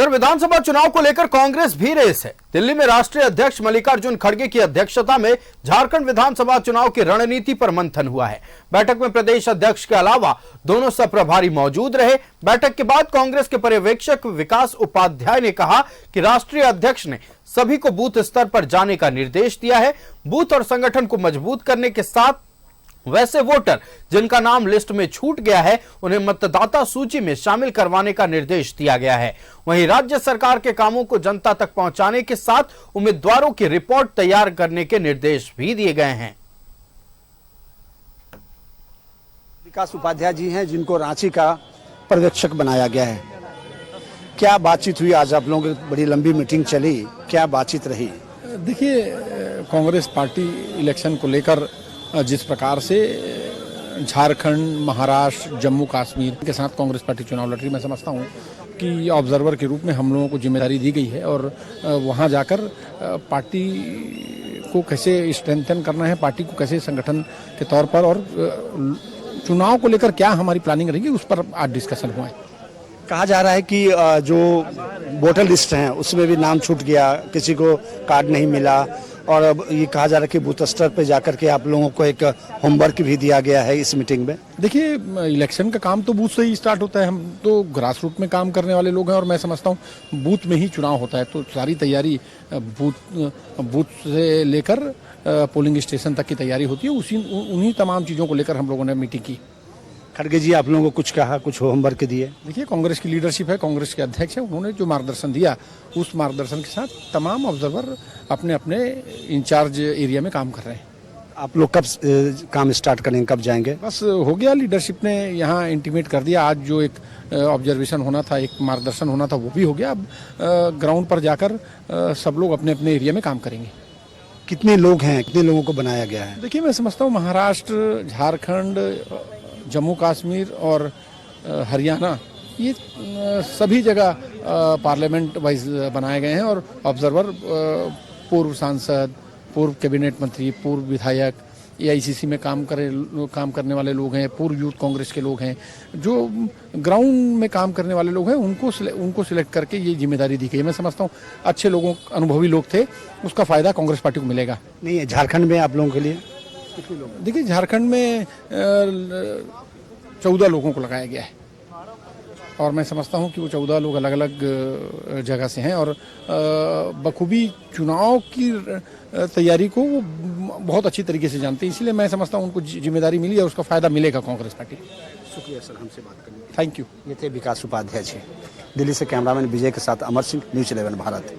इधर विधानसभा चुनाव को लेकर कांग्रेस भी रेस है। दिल्ली में राष्ट्रीय अध्यक्ष मल्लिकार्जुन खड़गे की अध्यक्षता में झारखंड विधानसभा चुनाव की रणनीति पर मंथन हुआ है। बैठक में प्रदेश अध्यक्ष के अलावा दोनों सह-प्रभारी मौजूद रहे। बैठक के बाद कांग्रेस के पर्यवेक्षक विकास उपाध्याय ने कहा कि राष्ट्रीय अध्यक्ष ने सभी को बूथ स्तर पर जाने का निर्देश दिया है। बूथ और संगठन को मजबूत करने के साथ वैसे वोटर जिनका नाम लिस्ट में छूट गया है उन्हें मतदाता सूची में शामिल करवाने का निर्देश दिया गया है। वहीं राज्य सरकार के कामों को जनता तक पहुंचाने के साथ उम्मीदवारों की रिपोर्ट तैयार करने के निर्देश भी दिए गए हैं। विकास उपाध्याय जी हैं जिनको रांची का पर्यवेक्षक बनाया गया है। क्या बातचीत हुई? आज आप लोगों की बड़ी लंबी मीटिंग चली, क्या बातचीत रही? देखिए, कांग्रेस पार्टी इलेक्शन को लेकर जिस प्रकार से झारखंड, महाराष्ट्र, जम्मू कश्मीर के साथ कांग्रेस पार्टी चुनाव लड़ रही, मैं समझता हूं कि ऑब्जर्वर के रूप में हम लोगों को जिम्मेदारी दी गई है और वहां जाकर पार्टी को कैसे स्ट्रेंथन करना है, पार्टी को कैसे संगठन के तौर पर और चुनाव को लेकर क्या हमारी प्लानिंग रहेगी, उस पर आज डिस्कशन हुआ है। कहा जा रहा है कि जो वोटर लिस्ट है उसमें भी नाम छूट गया, किसी को कार्ड नहीं मिला और अब ये कहा जा रहा है कि बूथ स्तर पे जाकर के आप लोगों को एक होमवर्क भी दिया गया है इस मीटिंग में। देखिए, इलेक्शन का काम तो बूथ से ही स्टार्ट होता है। हम तो ग्रास रूट में काम करने वाले लोग हैं और मैं समझता हूँ बूथ में ही चुनाव होता है, तो सारी तैयारी बूथ से लेकर पोलिंग स्टेशन तक की तैयारी होती है। उन्हीं तमाम चीज़ों को लेकर हम लोगों ने मीटिंग की। खड़गे जी आप लोगों को कुछ कहा, कुछ होमवर्क दिए? देखिए, कांग्रेस की लीडरशिप है, कांग्रेस के अध्यक्ष है, उन्होंने जो मार्गदर्शन दिया उस मार्गदर्शन के साथ तमाम ऑब्जर्वर अपने अपने इंचार्ज एरिया में काम कर रहे हैं। आप लोग कब काम स्टार्ट करेंगे, कब जाएंगे? बस हो गया, लीडरशिप ने यहाँ इंटीमेट कर दिया। आज जो एक ऑब्जर्वेशन होना था, एक मार्गदर्शन होना था, वो भी हो गया। अब ग्राउंड पर जाकर सब लोग अपने अपने एरिया में काम करेंगे। कितने लोग हैं, कितने लोगों को बनाया गया है? देखिए, मैं समझता हूँ महाराष्ट्र, झारखंड, जम्मू कश्मीर और हरियाणा, ये सभी जगह पार्लियामेंट वाइज बनाए गए हैं और ऑब्जर्वर पूर्व सांसद, पूर्व कैबिनेट मंत्री, पूर्व विधायक, एआईसीसी में काम करने वाले लोग हैं, पूर्व यूथ कांग्रेस के लोग हैं, जो ग्राउंड में काम करने वाले लोग हैं, उनको सिलेक्ट करके ये जिम्मेदारी दी गई। मैं समझता हूँ अच्छे लोगों, अनुभवी लोग थे, उसका फायदा कांग्रेस पार्टी को मिलेगा। नहीं है झारखंड में आप लोगों के लिए? देखिए, झारखंड में 14 लोगों को लगाया गया है और मैं समझता हूं कि वो 14 लोग अलग अलग जगह से हैं और बखूबी चुनाव की तैयारी को वो बहुत अच्छी तरीके से जानते हैं। इसलिए मैं समझता हूं उनको जिम्मेदारी मिली है, उसका फायदा मिलेगा कांग्रेस पार्टी। शुक्रिया सर, हमसे बात करने के लिए। Thank you. ये थे विकास उपाध्याय जी। दिल्ली से कैमरामैन विजय के साथ अमर सिंह, न्यूज़ 11 भारत।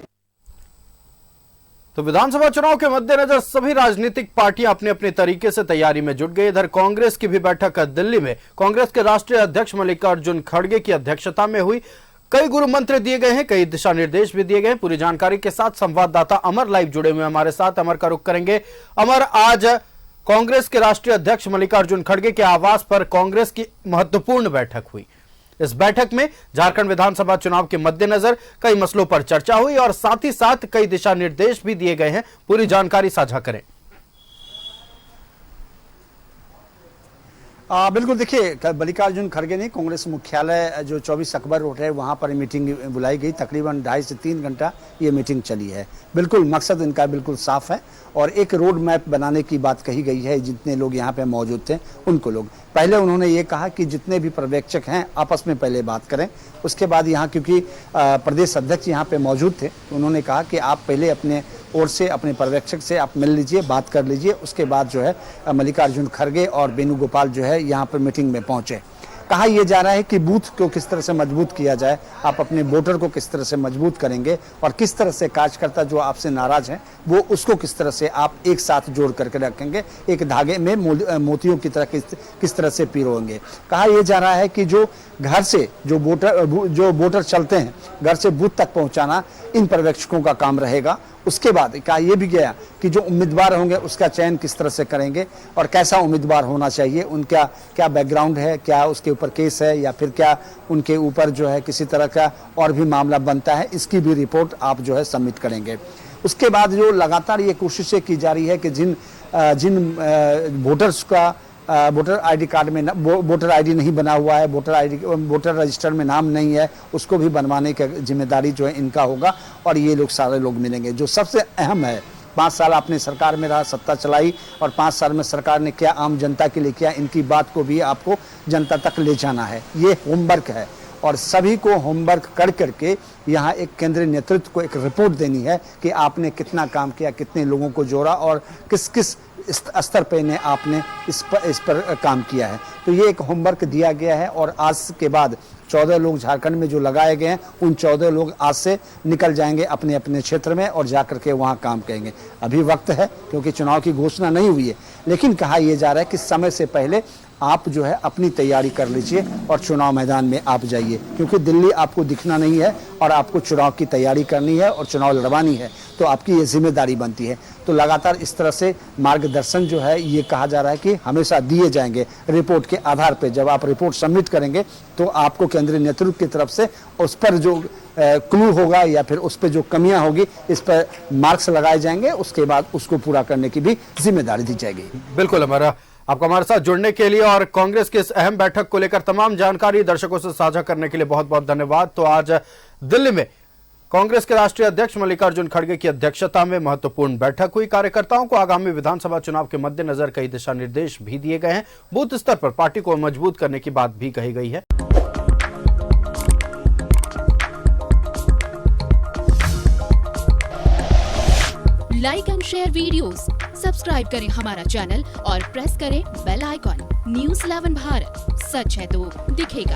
तो विधानसभा चुनाव के मद्देनजर सभी राजनीतिक पार्टियां अपने अपने तरीके से तैयारी में जुट गई। इधर कांग्रेस की भी बैठक दिल्ली में कांग्रेस के राष्ट्रीय अध्यक्ष मल्लिकार्जुन खड़गे की अध्यक्षता में हुई। कई गुरु मंत्र दिए गए हैं, कई दिशा निर्देश भी दिए गए हैं। पूरी जानकारी के साथ संवाददाता अमर लाइव जुड़े हुए हमारे साथ। अमर का रुख करेंगे। अमर, आज कांग्रेस के राष्ट्रीय अध्यक्ष मल्लिकार्जुन खड़गे के आवास पर कांग्रेस की महत्वपूर्ण बैठक हुई। इस बैठक में झारखंड विधानसभा चुनाव के मद्देनजर कई मसलों पर चर्चा हुई और साथ ही साथ कई दिशा निर्देश भी दिए गए हैं। पूरी जानकारी साझा करें। बिल्कुल, देखिए, मल्लिकार्जुन खड़गे ने कांग्रेस मुख्यालय जो 24 अकबर रोड है वहाँ पर मीटिंग बुलाई गई। तकरीबन 2.5 से 3 घंटा ये मीटिंग चली है। बिल्कुल मकसद इनका बिल्कुल साफ है और एक रोड मैप बनाने की बात कही गई है। जितने लोग यहाँ पे मौजूद थे उनको लोग पहले उन्होंने ये कहा कि जितने भी पर्यवेक्षक हैं आपस में पहले बात करें। उसके बाद यहाँ क्योंकि प्रदेश अध्यक्ष यहाँ पे मौजूद थे, उन्होंने कहा कि आप पहले अपने ओर से अपने पर्यवेक्षक से आप मिल लीजिए, बात कर लीजिए। उसके बाद जो है मल्लिकार्जुन खड़गे और वेणुगोपाल जो है यहाँ पर मीटिंग में पहुँचे। कहा यह जा रहा है कि बूथ को किस तरह से मजबूत किया जाए, आप अपने वोटर को किस तरह से मजबूत करेंगे और किस तरह से कार्यकर्ता जो आपसे नाराज हैं वो उसको किस तरह से आप एक साथ जोड़ करके रखेंगे, एक धागे में मोतियों की तरह किस तरह से पिरोएंगे। कहा यह जा रहा है कि जो घर से जो वोटर चलते हैं, घर से बूथ तक पहुंचाना इन पर्यवेक्षकों का काम रहेगा। उसके बाद कहा यह भी गया कि जो उम्मीदवार होंगे उसका चयन किस तरह से करेंगे और कैसा उम्मीदवार होना चाहिए, उनका क्या बैकग्राउंड है, क्या उसके ऊपर केस है या फिर क्या उनके ऊपर जो है किसी तरह का और भी मामला बनता है, इसकी भी रिपोर्ट आप जो है सबमिट करेंगे। उसके बाद जो लगातार ये कोशिशें की जा रही है कि जिन वोटर्स का वोटर आईडी कार्ड में वोटर आईडी नहीं बना हुआ है, वोटर रजिस्टर में नाम नहीं है, उसको भी बनवाने की जिम्मेदारी जो है इनका होगा और ये लोग सारे लोग मिलेंगे। जो सबसे अहम है, 5 साल आपने सरकार में रहा, सत्ता चलाई और 5 साल में सरकार ने क्या आम जनता के लिए किया, इनकी बात को भी आपको जनता तक ले जाना है। ये होमवर्क है और सभी को होमवर्क कर करके यहाँ एक केंद्रीय नेतृत्व को एक रिपोर्ट देनी है कि आपने कितना काम किया, कितने लोगों को जोड़ा और किस किस स्तर पे ने आपने इस पर काम किया है। तो ये एक होमवर्क दिया गया है और आज के बाद 14 लोग झारखंड में जो लगाए गए हैं, उन 14 लोग आज से निकल जाएंगे अपने अपने क्षेत्र में और जा करके वहाँ काम करेंगे। अभी वक्त है क्योंकि चुनाव की घोषणा नहीं हुई है, लेकिन कहा यह जा रहा है कि समय से पहले आप जो है अपनी तैयारी कर लीजिए और चुनाव मैदान में आप जाइए, क्योंकि दिल्ली आपको दिखना नहीं है और आपको चुनाव की तैयारी करनी है और चुनाव लड़वानी है, तो आपकी ये जिम्मेदारी बनती है। तो लगातार इस तरह से मार्गदर्शन जो है ये कहा जा रहा है कि हमेशा दिए जाएंगे रिपोर्ट के आधार पर। जब आप रिपोर्ट सबमिट करेंगे तो आपको केंद्रीय नेतृत्व की तरफ से उस पर जो क्लू होगा या फिर उस पर जो कमियां होगी, इस पर मार्क्स लगाए जाएंगे, उसके बाद उसको पूरा करने की भी जिम्मेदारी दी जाएगी। बिल्कुल, आपको हमारे साथ जुड़ने के लिए और कांग्रेस की इस अहम बैठक को लेकर तमाम जानकारी दर्शकों से साझा करने के लिए बहुत बहुत धन्यवाद। तो आज दिल्ली में कांग्रेस के राष्ट्रीय अध्यक्ष मल्लिकार्जुन खड़गे की अध्यक्षता में महत्वपूर्ण बैठक हुई। कार्यकर्ताओं को आगामी विधानसभा चुनाव के मद्देनजर कई दिशा निर्देश भी दिए गए हैं। बूथ स्तर पर पार्टी को मजबूत करने की बात भी कही गई है। Like and share videos, subscribe करें हमारा चैनल और प्रेस करें बेल आइकॉन। न्यूज़ 11 भारत, सच है तो दिखेगा।